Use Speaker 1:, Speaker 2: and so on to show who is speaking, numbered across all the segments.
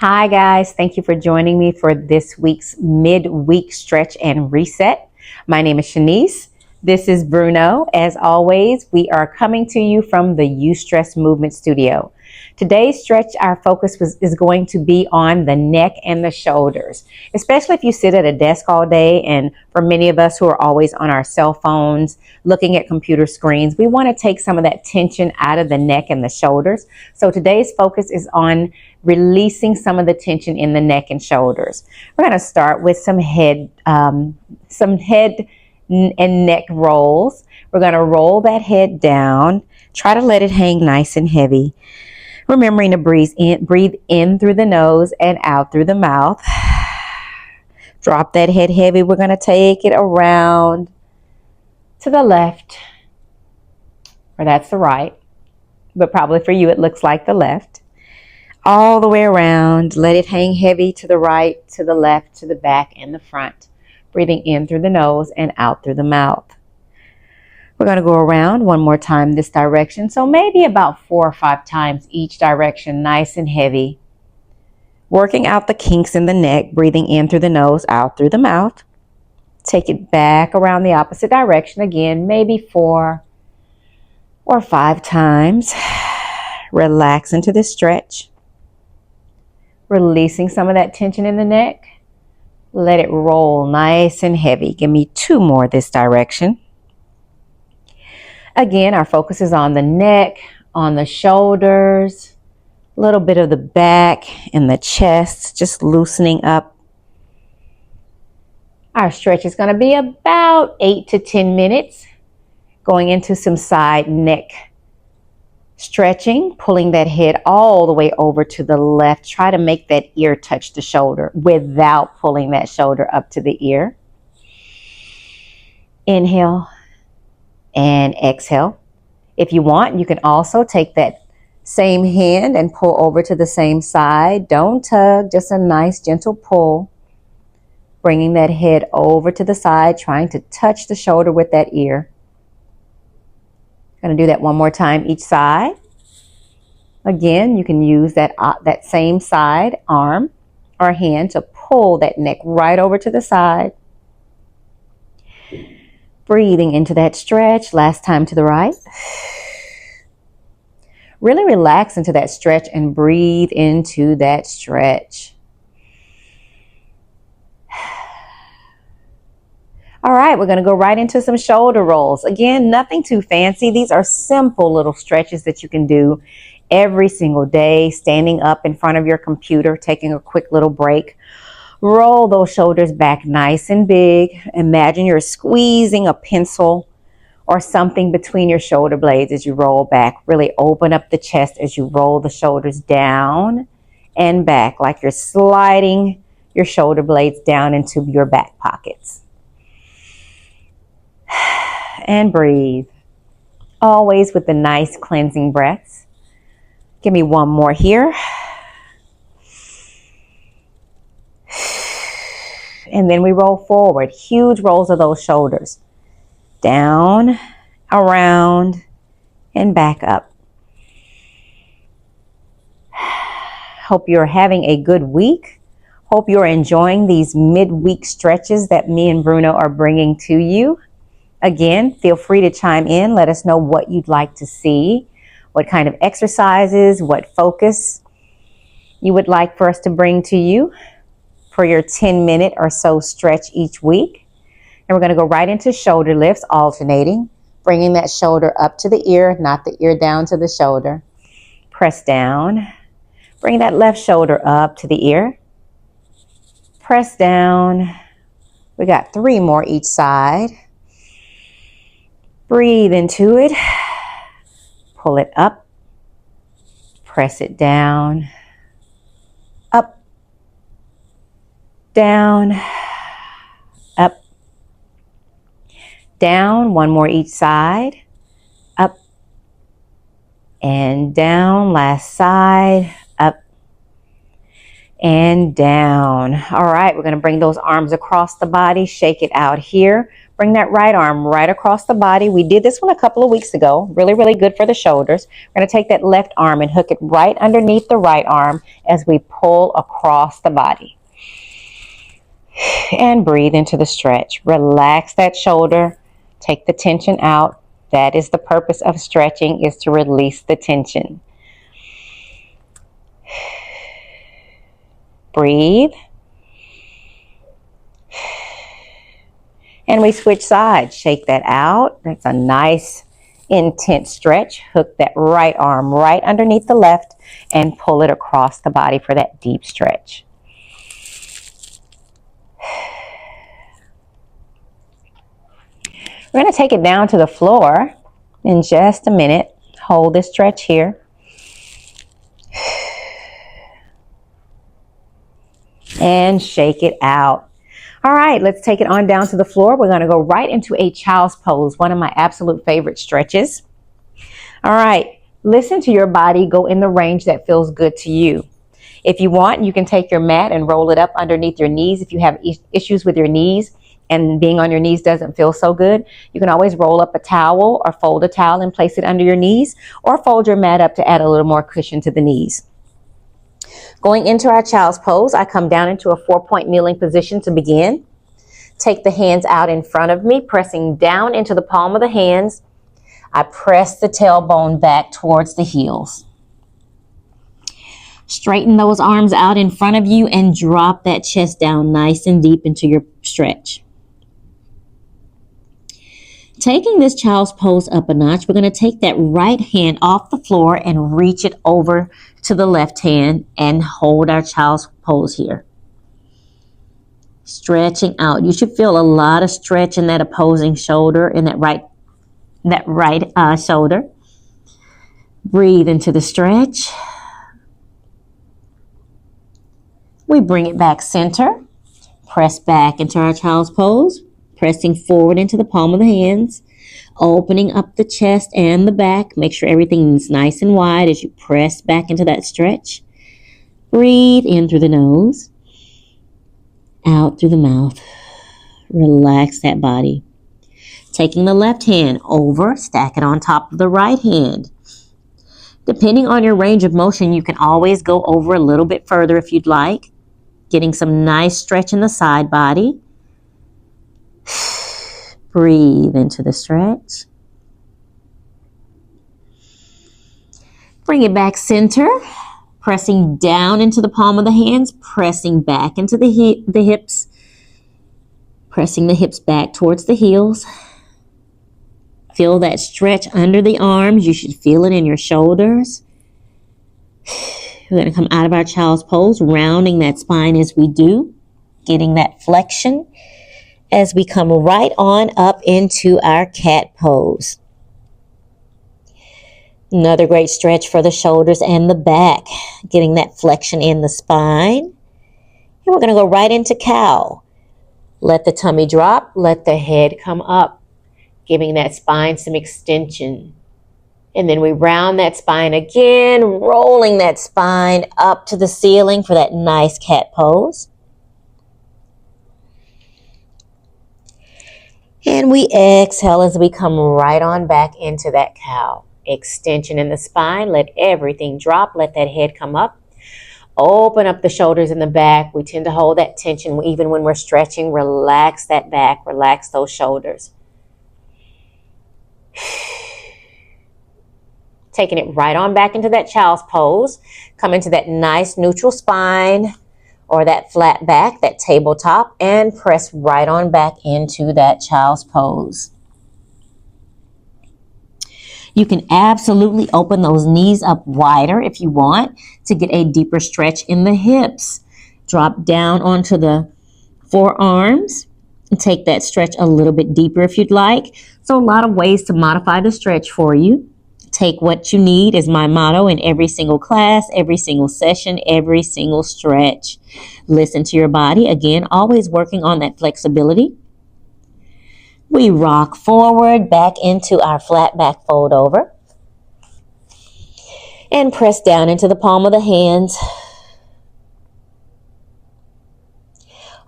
Speaker 1: Hi guys, thank you for joining me for this week's midweek stretch and reset. My name is Shenese. This is Bruno. As always, we are coming to you from the Eustress Movement Studio. Today's stretch, our focus is going to be on the neck and the shoulders, especially if you sit at a desk all day. And for many of us who are always on our cell phones, looking at computer screens, we want to take some of that tension out of the neck and the shoulders. So today's focus is on releasing some of the tension in the neck and shoulders. We're going to start with some head and neck rolls. We're going to roll that head down. Try to let it hang nice and heavy. Remembering to breathe in through the nose and out through the mouth. Drop that head heavy. We're going to take it around to the left, or that's the right, but probably for you it looks like the left. All the way around. Let it hang heavy to the right, to the left, to the back, and the front. Breathing in through the nose and out through the mouth. We're going to go around one more time this direction. So maybe about 4 or 5 times each direction, nice and heavy. Working out the kinks in the neck, breathing in through the nose, out through the mouth. Take it back around the opposite direction again, maybe 4 or 5 times. Relax into this stretch. Releasing some of that tension in the neck. Let it roll nice and heavy. Give me 2 more this direction. Again, our focus is on the neck, on the shoulders, a little bit of the back and the chest, just loosening up. Our stretch is going to be about 8 to 10 minutes. Going into some side neck stretching, pulling that head all the way over to the left. Try to make that ear touch the shoulder without pulling that shoulder up to the ear. Inhale and exhale. If you want, you can also take that same hand and pull over to the same side. Don't tug, just a nice gentle pull. Bringing that head over to the side, trying to touch the shoulder with that ear. Going to do that one more time each side. Again, you can use that same side arm or hand to pull that neck right over to the side. Breathing into that stretch. Last time to the right. Really relax into that stretch and breathe into that stretch. All right, we're going to go right into some shoulder rolls. Again, nothing too fancy. These are simple little stretches that you can do every single day, standing up in front of your computer, taking a quick little break. Roll those shoulders back nice and big. Imagine you're squeezing a pencil or something between your shoulder blades as you roll back. Really open up the chest as you roll the shoulders down and back, like you're sliding your shoulder blades down into your back pockets. And breathe. Always with the nice cleansing breaths. Give me one more here. And then we roll forward. Huge rolls of those shoulders. Down, around, and back up. Hope you're having a good week. Hope you're enjoying these midweek stretches that me and Bruno are bringing to you. Again, feel free to chime in. Let us know what you'd like to see, what kind of exercises, what focus you would like for us to bring to you for your 10-minute or so stretch each week. And we're going to go right into shoulder lifts, alternating, bringing that shoulder up to the ear, not the ear down to the shoulder. Press down. Bring that left shoulder up to the ear. Press down. We got 3 more each side. Breathe into it. Pull it up. Press it down. Up. Down. Up. Down. 1 more each side. Up. And down. Last side. Up. and down. All right, we're going to bring those arms across the body, shake it out here. Bring that right arm right across the body. We did this one a couple of weeks ago. Really, really good for the shoulders. We're going to take that left arm and hook it right underneath the right arm as we pull across the body. And breathe into the stretch. Relax that shoulder. Take the tension out. That is the purpose of stretching, is to release the tension. Breathe. And we switch sides. Shake that out. That's a nice, intense stretch. Hook that right arm right underneath the left and pull it across the body for that deep stretch. We're going to take it down to the floor in just a minute. Hold this stretch here. And shake it out. All right, let's take it on down to the floor. We're going to go right into a child's pose, one of my absolute favorite stretches. All right, listen to your body. Go in the range that feels good to you. If you want, you can take your mat and roll it up underneath your knees. If you have issues with your knees and being on your knees doesn't feel so good, you can always roll up a towel or fold a towel and place it under your knees, or fold your mat up to add a little more cushion to the knees. Going into our child's pose, I come down into a 4-point kneeling position to begin. Take the hands out in front of me, pressing down into the palm of the hands. I press the tailbone back towards the heels. Straighten those arms out in front of you and drop that chest down nice and deep into your stretch. Taking this child's pose up a notch, we're going to take that right hand off the floor and reach it over to the left hand and hold our child's pose here. Stretching out. You should feel a lot of stretch in that opposing shoulder, in that right shoulder. Breathe into the stretch. We bring it back center. Press back into our child's pose. Pressing forward into the palm of the hands, opening up the chest and the back. Make sure everything's nice and wide as you press back into that stretch. Breathe in through the nose, out through the mouth. Relax that body. Taking the left hand over, stack it on top of the right hand. Depending on your range of motion, you can always go over a little bit further if you'd like. Getting some nice stretch in the side body. Breathe into the stretch. Bring it back center. Pressing down into the palm of the hands. Pressing back into the hips. Pressing the hips back towards the heels. Feel that stretch under the arms. You should feel it in your shoulders. We're going to come out of our child's pose, rounding that spine as we do. Getting that flexion as we come right on up into our cat pose. Another great stretch for the shoulders and the back. Getting that flexion in the spine. And we're going to go right into cow. Let the tummy drop. Let the head come up. Giving that spine some extension. And then we round that spine again. Rolling that spine up to the ceiling for that nice cat pose. And we exhale as we come right on back into that cow. Extension in the spine. Let everything drop. Let that head come up. Open up the shoulders in the back. We tend to hold that tension even when we're stretching. Relax that back. Relax those shoulders. Taking it right on back into that child's pose. Come into that nice neutral spine, or that flat back, that tabletop, and press right on back into that child's pose. You can absolutely open those knees up wider if you want to get a deeper stretch in the hips. Drop down onto the forearms and take that stretch a little bit deeper if you'd like. So a lot of ways to modify the stretch for you. Take what you need is my motto in every single class, every single session, every single stretch. Listen to your body. Again, always working on that flexibility. We rock forward back into our flat back fold over. And press down into the palm of the hands.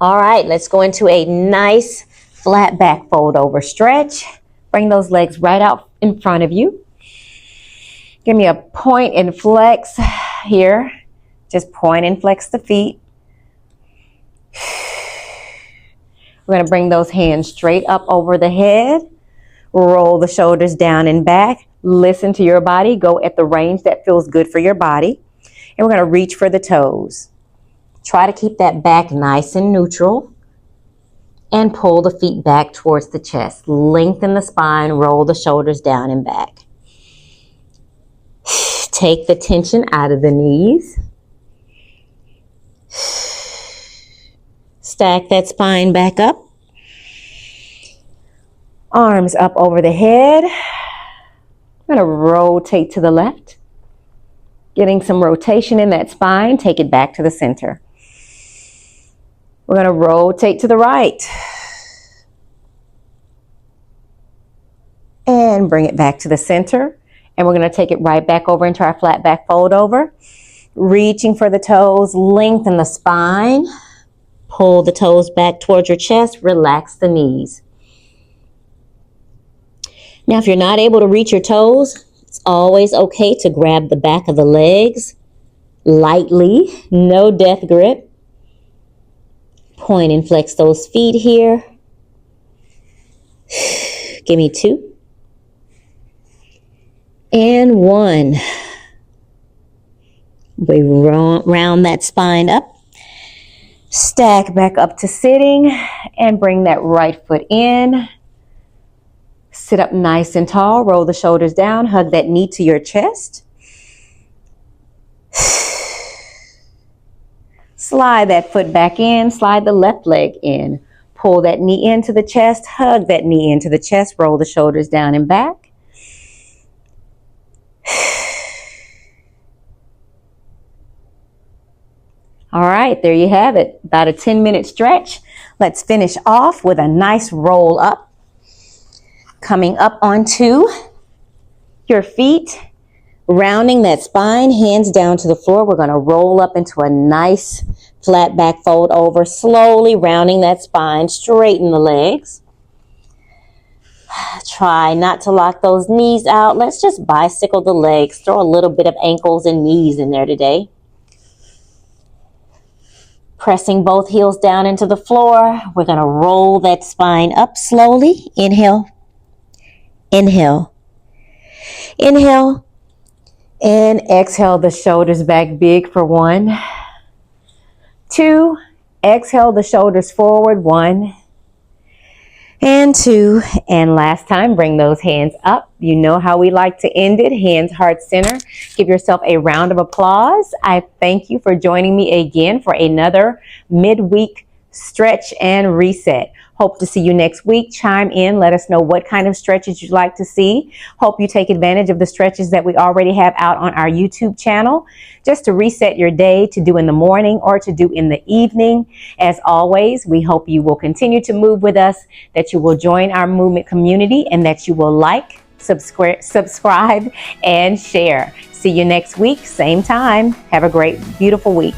Speaker 1: All right, let's go into a nice flat back fold over stretch. Bring those legs right out in front of you. Give me a point and flex here. Just point and flex the feet. We're going to bring those hands straight up over the head. Roll the shoulders down and back. Listen to your body. Go at the range that feels good for your body. And we're going to reach for the toes. Try to keep that back nice and neutral. And pull the feet back towards the chest. Lengthen the spine. Roll the shoulders down and back. Take the tension out of the knees. Stack that spine back up. Arms up over the head. I'm going to rotate to the left. Getting some rotation in that spine. Take it back to the center. We're going to rotate to the right. And bring it back to the center. And we're going to take it right back over into our flat back fold over. Reaching for the toes. Lengthen the spine. Pull the toes back towards your chest. Relax the knees. Now, if you're not able to reach your toes, it's always okay to grab the back of the legs lightly. No death grip. Point and flex those feet here. Give me 2. And 1. We round that spine up. Stack back up to sitting and bring that right foot in. Sit up nice and tall. Roll the shoulders down. Hug that knee to your chest. Slide that foot back in. Slide the left leg in. Pull that knee into the chest. Hug that knee into the chest. Roll the shoulders down and back. All right, there you have it. About a 10-minute stretch. Let's finish off with a nice roll up. Coming up onto your feet. Rounding that spine, hands down to the floor. We're going to roll up into a nice flat back fold over. Slowly rounding that spine. Straighten the legs. Try not to lock those knees out. Let's just bicycle the legs. Throw a little bit of ankles and knees in there today. Pressing both heels down into the floor. We're going to roll that spine up slowly. Inhale. Inhale. Inhale. And exhale the shoulders back big for 1. 2. Exhale the shoulders forward. 1. And 2. And last time, bring those hands up. You know how we like to end it. Hands heart center. Give yourself a round of applause. I thank you for joining me again for another midweek stretch and reset. Hope to see you next week. Chime in. Let us know what kind of stretches you'd like to see. Hope you take advantage of the stretches that we already have out on our YouTube channel, just to reset your day, to do in the morning or to do in the evening. As always, we hope you will continue to move with us, that you will join our movement community, and that you will like, subscribe, and share. See you next week, same time. Have a great, beautiful week.